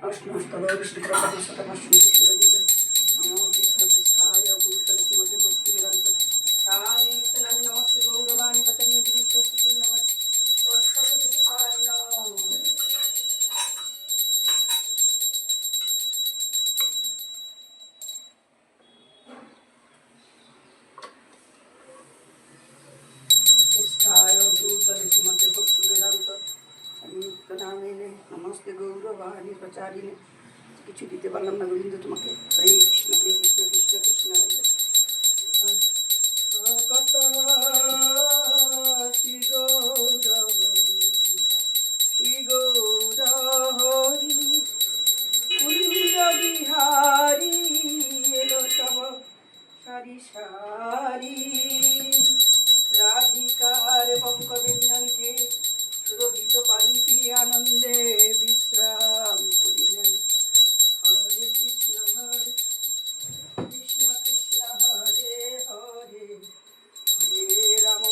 অষ্টমস্তল বিষ্ণুপ্রকাশতমশ্রী শিরদিবে কৃষ্ণকৃষ্ণায় ভূতলে শ্রীমতি ভক্তি বেদান্ত স্বামী নমস্তে গৌরবাণী পতনী বিশেষ শূন্যমত भूतले श्रीमते भक्ति वेदांत संयुक्त नामिने नमस्ते गौरवाणी प्रचारिणे কিছু দিতে পারলাম না গোবিন্দ তোমাকে। হরে কৃষ্ণ কৃষ্ণ কৃষ্ণ হরে কথা শ্রী গৌর হরি কুঞ্জ বিহারী এলো তব সারি সারি রাধিকার পঙ্কজকে সুরভিত পানি পিয়ে আনন্দে বিশ্রাম করিলেন। হরে কৃষ্ণ কৃষ্ণ হরে হরে হরে রাম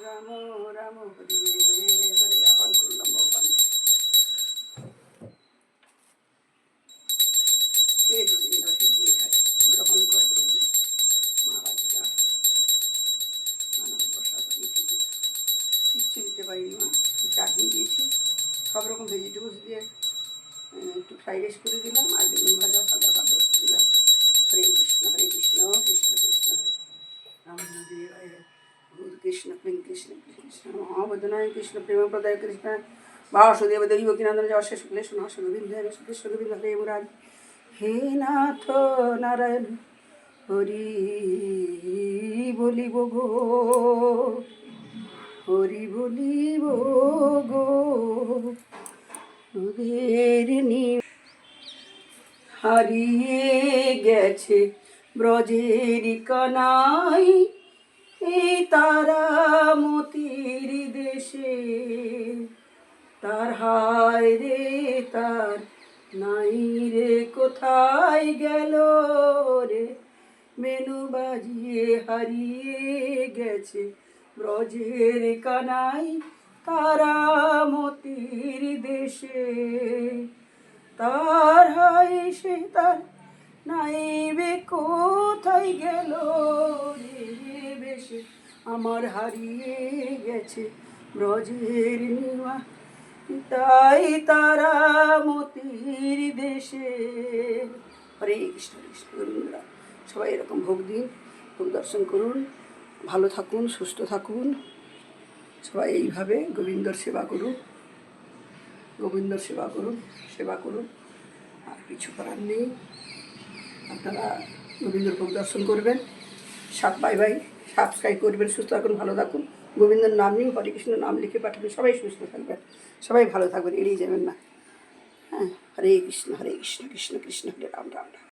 রাম রাম হরে হরে। আহ্বান করলাম ভগবানকে। হে গোবিন্দ হে দিয়ে খাই গ্রহণ কর প্রভু। মা রাধিকা আনন্দ প্রসাদ কিচ্ছু দিতে পারিনি মা। চাটনি দিয়েছি, সব রকম ভেজিটেবলস দিয়ে একটু ফ্রাইড রাইস করে দিলাম, আর বেগুন ভাজা সাদা ভাত দিলাম। হরে কৃষ্ণ কৃষ্ণ কৃষ্ণ হরে রামদেবায় ভূত কৃষ্ণ কৃষ্ণ কৃষ্ণ মহাবদনায় কৃষ্ণ প্রেম প্রদায় কৃষ্ণ বাসুদেব দেবী গোপীনন্দন যশে শুক্লেশ নাশ গোবিন্দ শুক্লেশ গোবিন্দ হরে মুরারি। হে নাথ নারায়ণ হরি বলিব গো, হরি বলিব গো। হারিয়ে গেছে ব্রজের কানাই এই তারামতির দেশে। তার হায় রে তার নাই রে কোথায় গেল রে, মেনু বাজিয়ে হারিয়ে গেছে ব্রজের কানাই তারামতির দেশে। তার হায় সে তার নাইবে কোথায় গেল রে বেশে, আমার হারিয়ে গেছে ব্রজের নিমা তাই তারামতির দেশে। হরে কৃষ্ণ কৃষ্ণ গোবিন্দরা সবাই এরকম ভোগ দিন, ভোগ দর্শন করুন, ভালো থাকুন, সুস্থ থাকুন। সবাই এইভাবে গোবিন্দর সেবা করুন, গোবিন্দর সেবা করুন, সেবা করুন। আর কিছু করার নেই। আপনারা গোবিন্দর ভোগ দর্শন করবেন। বাই বাই, সাবস্ক্রাইব করবেন। সুস্থ থাকুন, ভালো থাকুন। গোবিন্দর নাম নিয়ে হরে কৃষ্ণ নাম লিখে পাঠাবেন। সবাই সুস্থ থাকবেন, সবাই ভালো থাকবেন, এড়িয়ে যাবেন না। হ্যাঁ, হরে কৃষ্ণ কৃষ্ণ কৃষ্ণ হরে রাম রাম।